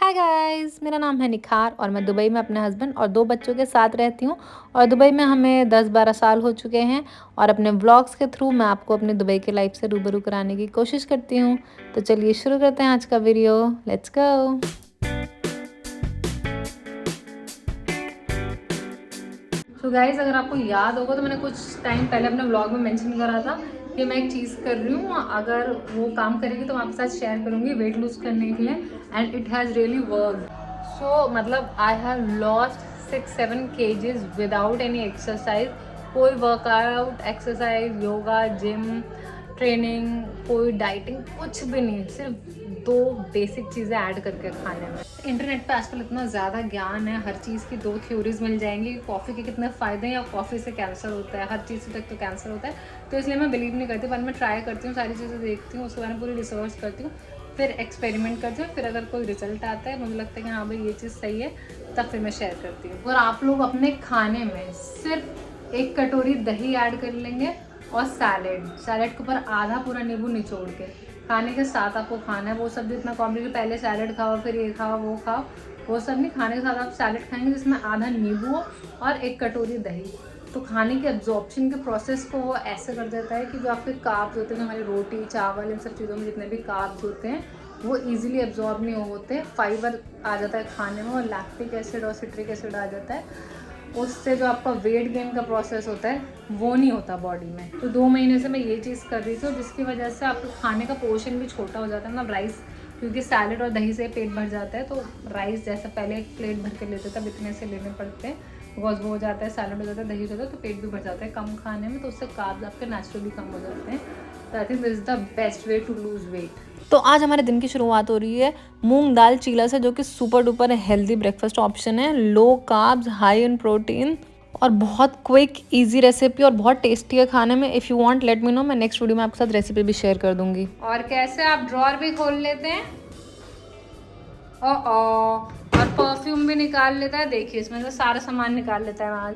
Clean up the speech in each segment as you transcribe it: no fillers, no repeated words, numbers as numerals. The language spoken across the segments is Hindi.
हाय गाइस, मेरा नाम है निखार और मैं दुबई में अपने हस्बैंड और 2 बच्चों के साथ रहती हूँ। और दुबई में हमें 10-12 साल हो चुके हैं और अपने व्लॉग्स के थ्रू मैं आपको अपने दुबई की लाइफ से रूबरू कराने की कोशिश करती हूँ। तो चलिए शुरू करते हैं आज का वीडियो। Let's go. तो गाइज़, अगर आपको याद होगा तो मैंने कुछ टाइम पहले अपने व्लॉग में मेंशन करा था कि मैं एक चीज़ कर रही हूँ, अगर वो काम करेगी तो मैं आपके साथ शेयर करूँगी वेट लूज़ करने के लिए। And it has really worked. So मतलब I have lost 6-7 kgs without any exercise. कोई workout, exercise, yoga, gym, training, कोई डाइटिंग, कुछ भी नहीं। सिर्फ 2 बेसिक चीज़ें ऐड करके खाने में। इंटरनेट पे आजकल इतना ज़्यादा ज्ञान है, हर चीज़ की 2 थ्योरीज मिल जाएंगी। कॉफ़ी के कितने फ़ायदे हैं या कॉफ़ी से कैंसर होता है, हर चीज़ से तक तो कैंसर होता है। तो इसलिए मैं बिलीव नहीं करती, पर मैं ट्राई करती हूँ, सारी चीज़ें देखती हूँ, उसके बारे में पूरी रिसर्च करती हूँ, फिर एक्सपेरिमेंट करती हूँ। फिर अगर कोई रिजल्ट आता है, मुझे लगता है कि हाँ भाई ये चीज़ सही है, तब फिर मैं शेयर करती हूँ। और आप लोग अपने खाने में सिर्फ 1 कटोरी दही ऐड कर लेंगे और सैलेड के ऊपर आधा पूरा नींबू निचोड़ के खाने के साथ आपको खाना है। वो सब भी इतना कॉम्प्लिकेटेड, पहले सैलेड खाओ फिर ये खाओ वो खाओ, वो सब नहीं। खाने के साथ आप सैलेड खाएंगे जिसमें आधा नींबू हो और 1 कटोरी दही। तो खाने के एब्जॉर्प्शन के प्रोसेस को वो ऐसे कर देता है कि जो आपके कार्ब्स होते हैं, हमारी रोटी, चावल, इन सब चीज़ों में जितने भी कार्ब्स होते हैं वो इजीली एब्जॉर्ब नहीं होते। फाइबर आ जाता है खाने में और लैक्टिक एसिड और सिट्रिक एसिड आ जाता है। उससे जो आपका वेट गेन का प्रोसेस होता है वो नहीं होता बॉडी में। तो 2 महीने से मैं ये चीज़ कर रही थी, जिसकी वजह से आपके खाने का पोर्शन भी छोटा हो जाता है। मतलब राइस, क्योंकि सैलेड और दही से पेट भर जाता है, तो राइस जैसा पहले 1 प्लेट भर के लेते थे, अब इतने से लेने पड़ते हैं बिकॉज वो हो जाता है, सैलेड हो जाता है, दही हो जाता है, तो पेट भी भर जाता है कम खाने में। तो उससे कार्ब्स आपके नेचुरली कम हो जाते हैं। तो I think this is the best way to lose weight. तो आज हमारे दिन की शुरुआत हो रही है मूंग दाल चीला से, जो कि super duper healthy breakfast option है, low carbs, high in protein और बहुत क्विक इजी रेसिपी और बहुत टेस्टी है खाने में। If you want let me know, मैं नेक्स्ट वीडियो में आपके साथ रेसिपी भी शेयर कर दूंगी। और कैसे आप ड्रॉअर भी खोल लेते हैं और परफ्यूम भी निकाल लेता है। देखिए इसमें से सारा सामान निकाल लेता है। माज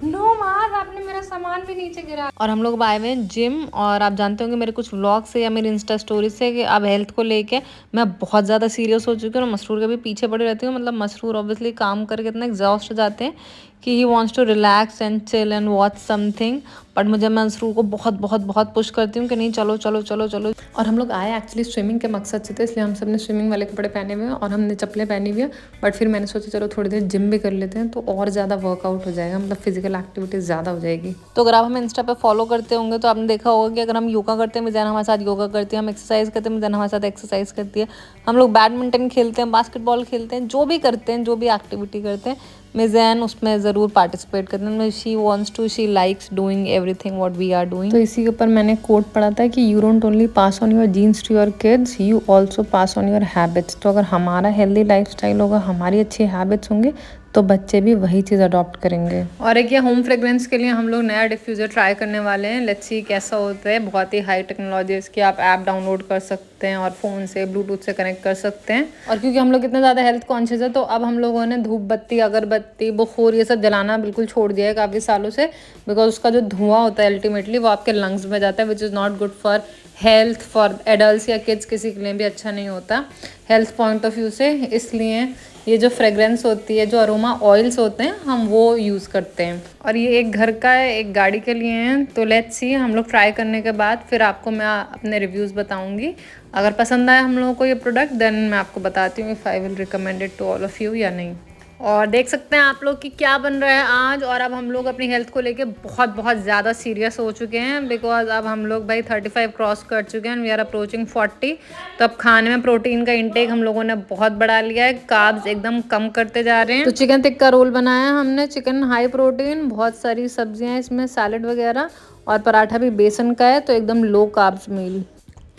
नो माज, आपने मेरा सामान भी नीचे गिरा। और हम लोग आए हुए हैं जिम, और आप जानते होंगे मेरे कुछ व्लॉग से या मेरे इंस्टा स्टोरी से कि अब हेल्थ को लेके मैं बहुत ज़्यादा सीरियस हो चुकी हूँ और मसरूर के भी पीछे पड़ी रहती हूँ। मतलब मसरूर ऑब्वियसली काम करके इतना एग्जॉस्ट हो जाते हैं कि he wants to relax and chill and watch something, but मुझे मसरूर को बहुत बहुत बहुत पुश करती हूँ कि नहीं चलो चलो चलो चलो। और हम लोग आए एक्चुअली स्विमिंग के मकसद से थे, इसलिए हम सब ने स्विमिंग वाले कपड़े पहने हुए हैं और हमने चप्पलें पहनी हुई है। बट फिर मैंने सोचा चलो थोड़ी देर जिम भी कर लेते हैं, तो और ज़्यादा वर्कआउट हो जाएगा, मतलब फिजिकल एक्टिविटीज़ ज़्यादा हो जाएगी। तो अगर आप हमें इंस्टा पे फॉलो करते होंगे तो आपने देखा होगा कि अगर हम योगा करते हैं, मिजान हमारे साथ योगा करती है, हम एक्सरसाइज करते हैं, मिजान हमारे साथ एक्सरसाइज करती है, हम लोग बैडमिंटन खेलते हैं, बास्केटबॉल खेलते हैं, जो भी करते हैं, जो भी एक्टिविटी करते हैं, मिज़ान उसमें ज़रूर पार्टिसिपेट करते हैं। She wants to, she likes doing everything what we are doing. तो इसी के ऊपर मैंने कोट पढ़ा था कि you don't only pass on your genes to your kids, you also pass on your habits. तो अगर हमारा हेल्दी लाइफस्टाइल होगा, हमारी अच्छी हैबिट्स होंगे, तो बच्चे भी वही चीज़ अडॉप्ट करेंगे। और एक ये होम फ्रेग्रेंस के लिए हम लोग नया डिफ्यूज़र ट्राई करने वाले हैं। लेट्स सी कैसा होता है। बहुत ही हाई टेक्नोलॉजी इसकी, आप ऐप डाउनलोड कर सकते हैं और फ़ोन से ब्लूटूथ से कनेक्ट कर सकते हैं। और क्योंकि हम लोग इतना ज़्यादा हेल्थ कॉन्शियस है, तो अब हम लोगों ने धूप बत्ती, अगरबत्ती, बुखूर ये सब जलाना बिल्कुल छोड़ दिया है काफ़ी सालों से, बिकॉज उसका जो धुआं होता है अल्टीमेटली वो आपके लंग्स में जाता है, which is not good for health, for adult या किड्स, किसी के लिए भी अच्छा नहीं होता हेल्थ पॉइंट ऑफ व्यू से। इसलिए ये जो फ्रेग्रेंस होती है, जो अरोमा ऑयल्स होते हैं, हम वो यूज़ करते हैं। और ये एक घर का है, एक गाड़ी के लिए हैं। तो लेट्स सी, हम लोग ट्राई करने के बाद फिर आपको मैं अपने रिव्यूज़ बताऊंगी। अगर पसंद आया हम लोगों को ये प्रोडक्ट, देन मैं आपको बताती हूँ if I will recommend it to all of you या नहीं। और देख सकते हैं आप लोग कि क्या बन रहा है आज। और अब हम लोग अपनी हेल्थ को लेके बहुत बहुत ज़्यादा सीरियस हो चुके हैं, बिकॉज अब हम लोग भाई 35 क्रॉस कर चुके हैं, वी आर अप्रोचिंग 40। तो अब खाने में प्रोटीन का इंटेक हम लोगों ने बहुत बढ़ा लिया है, कार्ब्स एकदम कम करते जा रहे हैं। तो चिकन टिक्का रोल बनाया हमने, चिकन हाई प्रोटीन, बहुत सारी सब्जियाँ इसमें, सैलड वगैरह, और पराठा भी बेसन का है, तो एकदम लो कार्ब्स मील।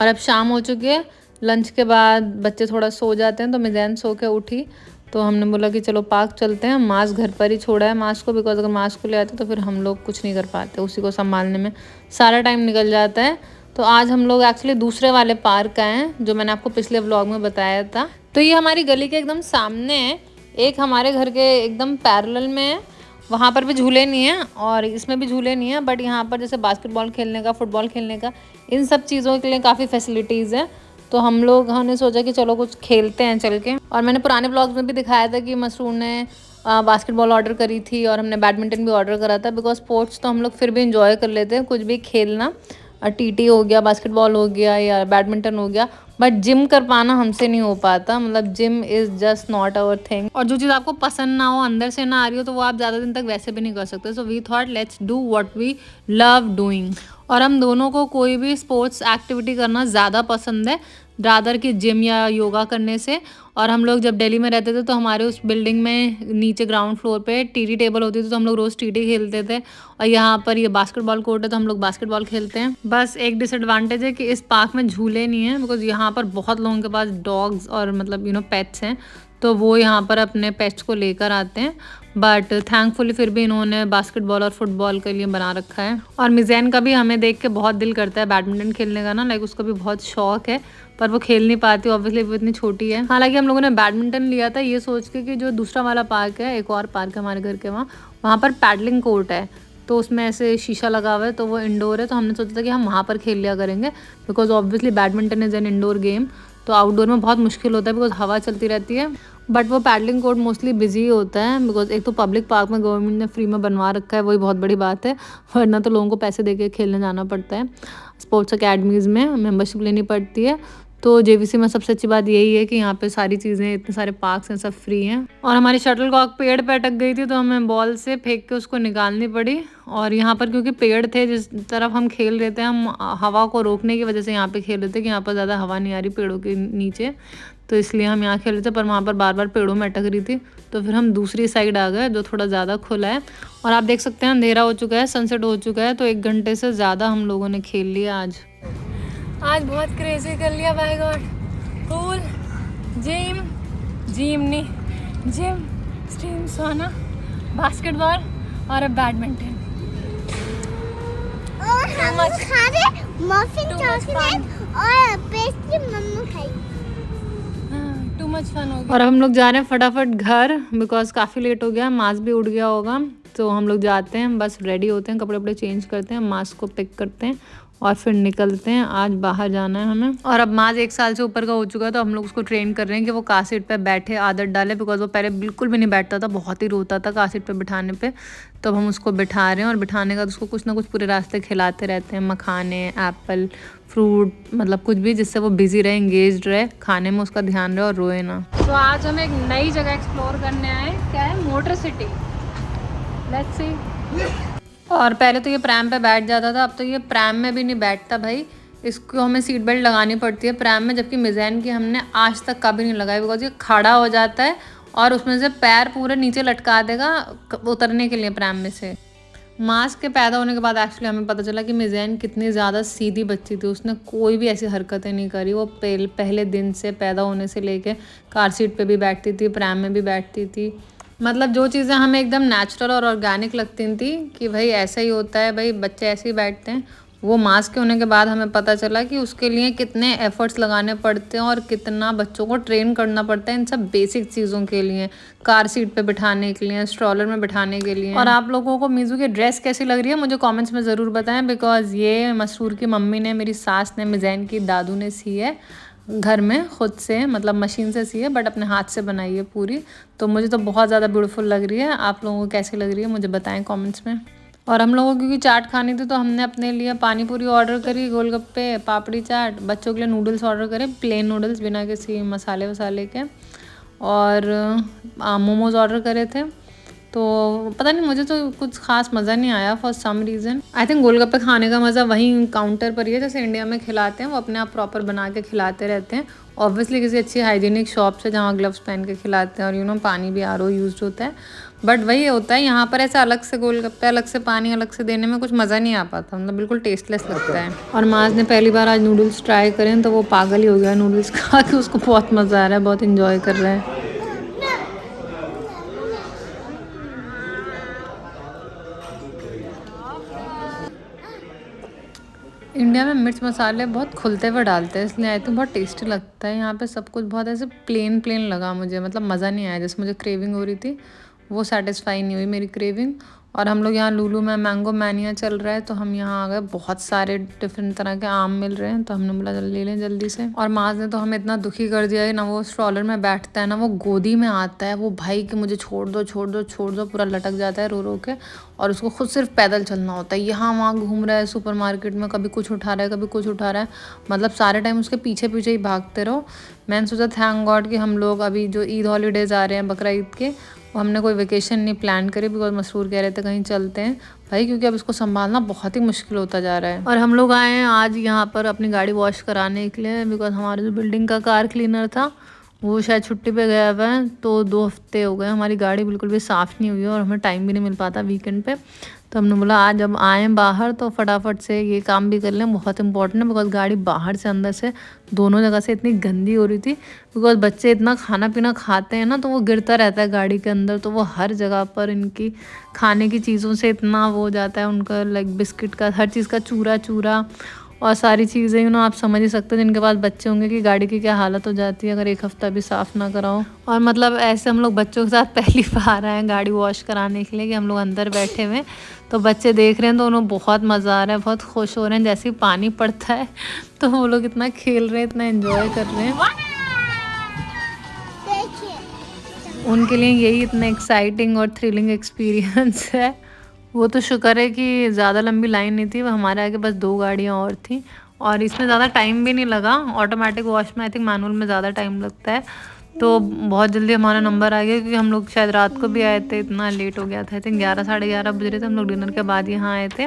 और अब शाम हो चुकी है, लंच के बाद बच्चे थोड़ा सो जाते हैं, तो मिज़ान सो के उठी, तो हमने बोला कि चलो पार्क चलते हैं। मास्क घर पर ही छोड़ा है मास्क को, बिकॉज अगर मास्क को ले आते तो फिर हम लोग कुछ नहीं कर पाते, उसी को संभालने में सारा टाइम निकल जाता है। तो आज हम लोग एक्चुअली दूसरे वाले पार्क आए हैं, जो मैंने आपको पिछले व्लॉग में बताया था। तो ये हमारी गली के एकदम सामने है, एक हमारे घर के एकदम पैरेलल में है, वहाँ पर भी झूले नहीं हैं और इसमें भी झूले नहीं हैं, बट यहाँ पर जैसे बास्केटबॉल खेलने का, फुटबॉल खेलने का, इन सब चीज़ों के लिए काफ़ी फैसिलिटीज़ हैं। तो हमने सोचा कि चलो कुछ खेलते हैं चल के। और मैंने पुराने ब्लॉग्स में भी दिखाया था कि मसरूर ने बास्केटबॉल ऑर्डर करी थी और हमने बैडमिंटन भी ऑर्डर करा था, बिकॉज स्पोर्ट्स तो हम लोग फिर भी इंजॉय कर लेते हैं, कुछ भी खेलना, टीटी हो गया, बास्केटबॉल हो गया या बैडमिंटन हो गया, बट जिम कर पाना हमसे नहीं हो पाता। मतलब gym is just not our thing. और जो चीज़ आपको पसंद ना हो, अंदर से ना आ रही हो, तो वो आप ज़्यादा दिन तक वैसे भी नहीं कर सकते। So we thought let's do what we love doing. और हम दोनों को कोई भी स्पोर्ट्स एक्टिविटी करना ज़्यादा पसंद है रादर कि जिम या योगा करने से। और हम लोग जब दिल्ली में रहते थे तो हमारे उस बिल्डिंग में नीचे ग्राउंड फ्लोर पे टीटी टेबल होती थी, तो हम लोग रोज़ टीटी खेलते थे। और यहाँ पर ये बास्केटबॉल कोर्ट है तो हम लोग बास्केटबॉल खेलते हैं। बस एक डिसएडवांटेज है कि इस पार्क में झूले नहीं है, बिकॉज यहाँ पर बहुत लोगों के पास डॉग्स और मतलब पेट्स हैं, तो वो यहाँ पर अपने पेट्स को लेकर आते हैं। बट थैंकफुली फिर भी इन्होंने बास्केटबॉल और फुटबॉल के लिए बना रखा है। और मिज़ैन का भी हमें देख के बहुत दिल करता है बैडमिंटन खेलने का ना, लाइक उसका भी बहुत शौक है, पर वो खेल नहीं पाती ऑब्वियसली, वो इतनी छोटी है। हालांकि हम लोगों ने बैडमिंटन लिया था ये सोच के कि जो दूसरा वाला पार्क है, एक और पार्क है हमारे घर के वहाँ पर पैडलिंग कोर्ट है, तो उसमें ऐसे शीशा लगा हुआ है, तो वो इंडोर है, तो हमने सोचा था कि हम वहाँ पर खेल लिया करेंगे, because obviously badminton is an indoor game. तो आउटडोर में बहुत मुश्किल होता है बिकॉज हवा चलती रहती है। बट वो पैडलिंग कोर्ट मोस्टली बिजी होता है, बिकॉज एक तो पब्लिक पार्क में गवर्नमेंट ने फ्री में बनवा रखा है, वही बहुत बड़ी बात है, वरना तो लोगों को पैसे दे के खेलने जाना पड़ता है। स्पोर्ट्स अकेडमीज़ में मेंबरशिप लेनी पड़ती है। तो जेवीसी में सबसे अच्छी बात यही है कि यहाँ पे सारी चीज़ें, इतने सारे पार्क्स हैं, सब फ्री हैं। और हमारी शटल कॉक पेड़ पे अटक गई थी, तो हमें बॉल से फेंक के उसको निकालनी पड़ी। और यहाँ पर क्योंकि पेड़ थे जिस तरफ हम खेल रहे थे, हम हवा को रोकने की वजह से यहाँ पे खेल रहे थे कि यहाँ पर ज़्यादा हवा नहीं आ रही पेड़ों के नीचे, तो इसलिए हम यहाँ खेल रहे थे। पर वहाँ पर बार बार पेड़ों में अटक रही थी, तो फिर हम दूसरी साइड आ गए जो थोड़ा ज़्यादा खुला है। और आप देख सकते हैं अंधेरा हो चुका है, सनसेट हो चुका है, तो 1 घंटे से ज़्यादा हम लोगों ने खेल लिया आज बहुत क्रेजी कर लिया। By god, pool, gym stream, sauna, basketball और अब बैडमिंटन। टू मच फन हो गया। और हम लोग जा रहे हैं फटाफट घर, बिकॉज काफ़ी लेट हो गया, मास्क भी उड़ गया होगा। तो हम लोग जाते हैं, बस रेडी होते हैं, कपड़े वपड़े चेंज करते हैं, मास्क को पिक करते हैं और फिर निकलते हैं। आज बाहर जाना है हमें। और अब माज 1 साल से ऊपर का हो चुका है, तो हम लोग उसको ट्रेन कर रहे हैं कि वो कार सीट पे बैठे, आदत डाले, बिकॉज वो पहले बिल्कुल भी नहीं बैठता था, बहुत ही रोता था कार सीट पे बिठाने पे। तो अब हम उसको बिठा रहे हैं और बिठाने का उसको कुछ ना कुछ पूरे रास्ते खिलाते रहते हैं, मखाने, एप्पल, फ्रूट, मतलब कुछ भी जिससे वो बिजी रहे, इंगेज रहे, खाने में उसका ध्यान रहे और रोए ना। तो आज हम एक नई जगह एक्सप्लोर करने आए, क्या है, मोटर सिटी। Let's see. और पहले तो ये प्रैम पे बैठ जाता था, अब तो ये प्रैम में भी नहीं बैठता भाई, इसको हमें सीट बेल्ट लगानी पड़ती है प्रैम में, जबकि मिज़ैन की हमने आज तक कभी नहीं लगाई, बिकॉज ये खड़ा हो जाता है और उसमें से पैर पूरे नीचे लटका देगा उतरने के लिए प्रैम में से। मास्क के पैदा होने के बाद एक्चुअली हमें पता चला कि मिज़ैन कितनी ज़्यादा सीधी बच्ची थी, उसने कोई भी ऐसी हरकतें नहीं करी। वो पहले दिन से, पैदा होने से लेके कार सीट पे भी बैठती थी, प्रैम में भी बैठती थी, मतलब जो चीज़ें हमें एकदम नेचुरल और ऑर्गेनिक लगती थी कि भाई ऐसा ही होता है, भाई बच्चे ऐसे ही बैठते हैं, वो मास्क के होने के बाद हमें पता चला कि उसके लिए कितने एफर्ट्स लगाने पड़ते हैं और कितना बच्चों को ट्रेन करना पड़ता है इन सब बेसिक चीज़ों के लिए, कार सीट पे बिठाने के लिए, स्ट्रॉलर में बिठाने के लिए। और आप लोगों को मीज़ू की ड्रेस कैसी लग रही है मुझे कमेंट्स में ज़रूर बताएं, बिकॉज ये मसरूर की मम्मी ने, मेरी सास ने, मिज़ैन की दादू ने सी है घर में खुद से, मतलब मशीन से सी है, बट अपने हाथ से बनाई है पूरी। तो मुझे तो बहुत ज़्यादा ब्यूटीफुल लग रही है। आप लोगों को कैसी लग रही है मुझे बताएं कमेंट्स में। और हम लोगों को क्योंकि चाट खानी थी तो हमने अपने लिए पानी पूरी ऑर्डर करी, गोलगप्पे, पापड़ी चाट, बच्चों के लिए नूडल्स ऑर्डर करे, प्लेन नूडल्स बिना किसी मसाले वसाले के, और मोमोज़ ऑर्डर करे थे। तो पता नहीं, मुझे तो कुछ खास मज़ा नहीं आया for some reason. I think golgappe खाने का मज़ा वहीं काउंटर पर ही है, जैसे इंडिया में खिलाते हैं, वो अपने आप प्रॉपर बना के खिलाते रहते हैं, ऑब्वियसली किसी अच्छी हाइजीनिक शॉप से जहाँ ग्लव्स पहन के खिलाते हैं, और पानी भी आरओ यूज होता है। बट वही होता है यहाँ पर, ऐसा अलग से गोलगप्पे, अलग से पानी, अलग से देने में कुछ मज़ा नहीं आ पाता, मतलब बिल्कुल टेस्टलेस लगता है। और माज ने पहली बार आज नूडल्स ट्राई करें तो वो पागल ही हो गया नूडल्स खा के, उसको बहुत मज़ा आ रहा है, बहुत इन्जॉय कर रहा है। इंडिया में मिर्च मसाले बहुत खुलते हुए डालते हैं, इसलिए आई थिंक बहुत टेस्टी लगता है। यहाँ पे सब कुछ बहुत ऐसे प्लेन लगा मुझे, मतलब मज़ा नहीं आया। जैसे मुझे क्रेविंग हो रही थी वो सेटिस्फाई नहीं हुई मेरी क्रेविंग। और हम लोग यहाँ लुलु में मैंगो मैनिया चल रहा है, तो हम यहाँ आ गए। बहुत सारे डिफरेंट तरह के आम मिल रहे हैं, तो हमने बोला चल ले लें जल्दी से। और माज ने तो हमें इतना दुखी कर दिया है ना, वो स्ट्रॉलर में बैठता है ना वो गोदी में आता है वो भाई कि मुझे छोड़ दो छोड़ दो छोड़ दो, पूरा लटक जाता है रो रो के। और उसको खुद सिर्फ पैदल चलना होता है, यहाँ वहाँ घूम रहा है सुपरमार्केट में, कभी कुछ उठा रहा है कभी कुछ उठा रहा है, मतलब सारे टाइम उसके पीछे पीछे ही भागते रहो। मैंने सोचा थैंक गॉड कि हम लोग अभी जो ईद हॉलीडेज़ आ रहे हैं बकरा ईद के, वो हमने कोई वेकेशन नहीं प्लान करी, बिकॉज मसरूर कह रहे थे कहीं चलते हैं भाई, क्योंकि अब इसको संभालना बहुत ही मुश्किल होता जा रहा है। और हम लोग आए हैं आज यहाँ पर अपनी गाड़ी वॉश कराने के लिए, बिकॉज हमारे जो बिल्डिंग का कार क्लीनर था वो शायद छुट्टी पे गया हुआ है, तो 2 हफ्ते हो गए हमारी गाड़ी बिल्कुल भी साफ़ नहीं हुई है और हमें टाइम भी नहीं मिल पाता वीकेंड पे। तो हमने बोला आज जब आए बाहर तो फटाफट से ये काम भी कर लें, बहुत इंपॉर्टेंट है, बिकॉज गाड़ी बाहर से अंदर से दोनों जगह से इतनी गंदी हो रही थी। बिकॉज बच्चे इतना खाना पीना खाते हैं ना, तो वो गिरता रहता है गाड़ी के अंदर, तो वो हर जगह पर इनकी खाने की चीज़ों से इतना वो हो जाता है उनका, लाइक बिस्किट का हर चीज़ का चूरा चूरा और सारी चीज़ें आप समझ ही सकते हैं जिनके पास बच्चे होंगे कि गाड़ी की क्या हालत हो जाती है अगर 1 हफ्ता भी साफ़ ना कराओ। और मतलब ऐसे हम लोग बच्चों के साथ पहली बार आए हैं गाड़ी वॉश कराने के लिए, कि हम लोग अंदर बैठे हुए तो बच्चे देख रहे हैं, तो उन्हें बहुत मज़ा आ रहा है, बहुत खुश हो रहे हैं। जैसे ही पानी पड़ता है तो वो लोग इतना खेल रहे हैं, इतना एंजॉय कर रहे हैं। उनके लिए यही इतना एक्साइटिंग और थ्रिलिंग एक्सपीरियंस है। वो तो शुक्र है कि ज़्यादा लंबी लाइन नहीं थी, वो हमारे आगे बस 2 गाड़ियाँ और थी और इसमें ज़्यादा टाइम भी नहीं लगा। ऑटोमेटिक वॉश में आई थिंक मैनुअल में ज़्यादा टाइम लगता है, तो बहुत जल्दी हमारा नंबर आ गया, क्योंकि हम लोग शायद रात को भी आए थे, इतना लेट हो गया था। आई थिंक 11 साढ़े 11 बज रहे थे, हम लोग डिनर के बाद यहाँ आए थे।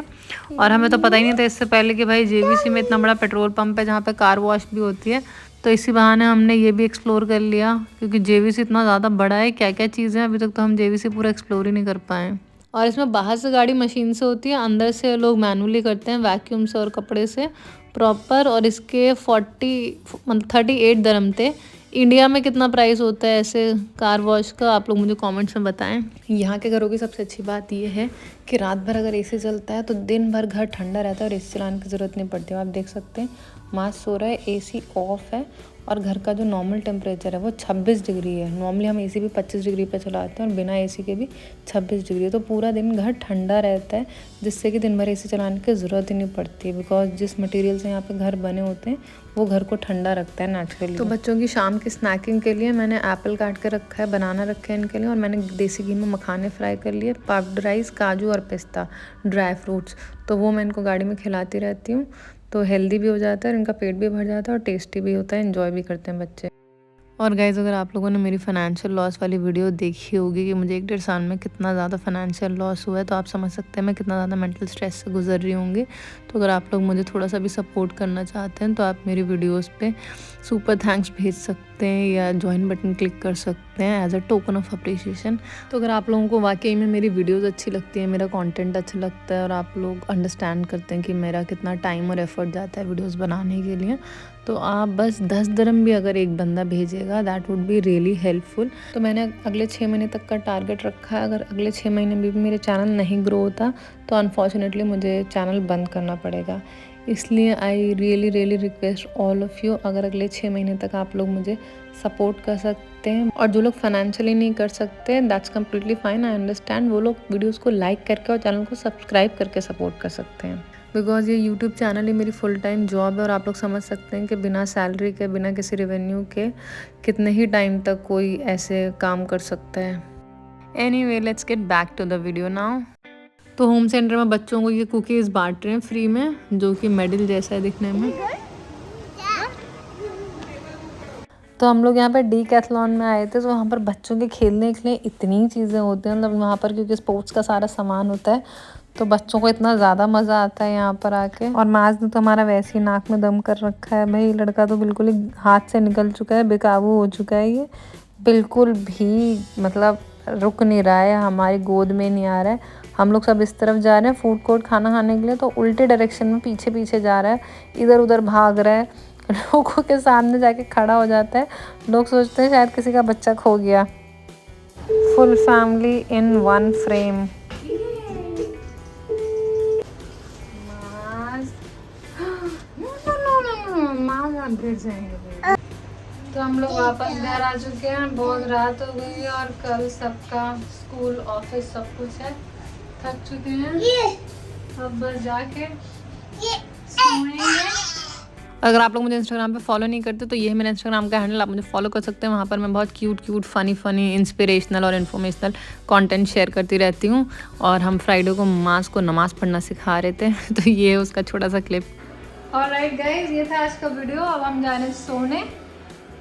और हमें तो पता ही नहीं था इससे पहले कि भाई JVC में इतना बड़ा पेट्रोल पंप है जहाँ पर कार वॉश भी होती है, तो इसी बहाने हमने ये भी एक्सप्लोर कर लिया, क्योंकि JVC इतना ज़्यादा बड़ा है, क्या क्या चीज़ें अभी तक तो हम JVC पूरा एक्सप्लोर ही नहीं कर पाए। और इसमें बाहर से गाड़ी मशीन से होती है, अंदर से लोग मैनुअली करते हैं वैक्यूम से और कपड़े से प्रॉपर। और इसके 38 दरम थे। इंडिया में कितना प्राइस होता है ऐसे कार वॉश का, आप लोग मुझे कमेंट्स में बताएं। यहाँ के घरों की सबसे अच्छी बात ये है कि रात भर अगर AC चलता है तो दिन भर घर ठंडा रहता है और AC चलाने की ज़रूरत नहीं पड़ती। आप देख सकते हैं माँ सो रहा है, AC ऑफ है और घर का जो नॉर्मल टेम्परेचर है वो 26 डिग्री है। नॉर्मली हम AC भी 25 डिग्री पे चलाते हैं और बिना AC के भी 26 डिग्री है, तो पूरा दिन घर ठंडा रहता है, जिससे कि दिन भर AC चलाने की ज़रूरत ही नहीं पड़ती, बिकॉज जिस मटेरियल से यहाँ पे घर बने होते हैं वो घर को ठंडा रखता है नेचुरली। तो बच्चों की शाम की स्नैकिंग के लिए मैंने एप्पल काट के रखा है, बनाना रखा है इनके लिए, और मैंने देसी घी में मखाने फ्राई कर लिए, पफ्ड राइस, काजू और पिस्ता, ड्राई फ्रूट्स, तो वो मैं इनको गाड़ी में खिलाती रहती हूँ, तो हेल्दी भी हो जाता है और इनका पेट भी भर जाता है और टेस्टी भी होता है, एंजॉय भी करते हैं बच्चे। और गाइज़ अगर आप लोगों ने मेरी फ़ाइनेंशियल लॉस वाली वीडियो देखी होगी कि मुझे 1 डेढ़ साल में कितना ज़्यादा फ़ाइनेंशियल लॉस हुआ है, तो आप समझ सकते हैं मैं कितना ज़्यादा मेंटल स्ट्रेस से गुजर रही होंगी। तो अगर आप लोग मुझे थोड़ा सा भी सपोर्ट करना चाहते हैं तो आप मेरी वीडियोस पे सुपर थैंक्स भेज सकते हैं या जॉइन बटन क्लिक कर सकते हैं as a token of appreciation. तो अगर आप लोगों को वाकई में मेरी वीडियोज़ अच्छी लगती है, मेरा कॉन्टेंट अच्छा लगता है और आप लोग अंडरस्टैंड करते हैं कि मेरा कितना टाइम और एफर्ट जाता है वीडियोज़ बनाने के लिए, तो आप बस 10 दरम भी अगर एक बंदा भेजेगा that would be really helpful. तो मैंने अगले 6 महीने तक का टारगेट रखा है। अगर अगले 6 महीने में भी मेरे चैनल नहीं ग्रो होता तो अनफॉर्चुनेटली मुझे चैनल बंद करना पड़ेगा। इसलिए I really request all of you, अगर अगले 6 महीने तक आप लोग मुझे सपोर्ट कर सकते हैं, और जो लोग फाइनेंशियली नहीं कर सकते that's completely fine, I understand, वो लोग वीडियोज़ को लाइक करके और चैनल को सब्सक्राइब करके सपोर्ट कर सकते हैं, बिकॉज ये यूट्यूब चैनल ही मेरी फुल टाइम जॉब है। और आप लोग समझ सकते हैं कि बिना सैलरी के, बिना किसी रेवेन्यू के कितने ही टाइम तक कोई ऐसे काम कर सकता है। Anyway let's get back to the video now. तो होम सेंटर में बच्चों को ये कुकीज़ बांट रहे हैं फ्री में, जो कि मेडल जैसा है दिखने में। तो हम लोग यहाँ पर डीकैथलॉन में आए थे, तो वहाँ पर बच्चों के खेलने के लिए इतनी चीज़ें होती हैं, मतलब वहाँ पर क्योंकि स्पोर्ट्स का सारा सामान होता है, तो बच्चों को इतना ज़्यादा मज़ा आता है यहाँ पर आके। और माज ने तो हमारा वैसे ही नाक में दम कर रखा है भाई, लड़का तो बिल्कुल ही हाथ से निकल चुका है, बेकाबू हो चुका है, ये बिल्कुल भी मतलब रुक नहीं रहा है, हमारी गोद में नहीं आ रहा है। हम लोग सब इस तरफ जा रहे हैं फूड कोर्ट खाना खाने के लिए, तो उल्टे डायरेक्शन में पीछे पीछे जा रहा है, इधर उधर भाग रहा है, लोगों के सामने जाके खड़ा हो जाता है, लोग सोचते हैं शायद किसी का बच्चा खो गया। Full family in one frame. तो हम लोग वापस घर आ चुके हैं, बहुत रात हो गई है और कल सबका स्कूल ऑफिस सब कुछ है। थक चुके हैं, अब बस जाके सोएंगे। अगर आप लोग मुझे इंस्टाग्राम पे फॉलो नहीं करते तो ये है मेरा इंस्टाग्राम का हैंडल, आप मुझे फॉलो कर सकते हैं। वहाँ पर मैं बहुत क्यूट फनी इंस्पिरेशनल और इन्फॉर्मेशनल कंटेंट शेयर करती रहती हूँ। और हम फ्राइडे को मास को नमाज़ पढ़ना सिखा रहे थे तो ये है उसका छोटा सा क्लिप। ऑलराइट गाइस, ये था आज का वीडियो। अब हम जा रहे हैं सोने।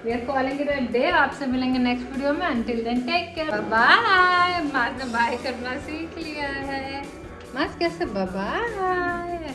We are calling it a day. आपसे मिलेंगे नेक्स्ट वीडियो में। Until then take care, bye. Maaz ने बाय करना सीख लिया है। माज कैसे? Bye bye.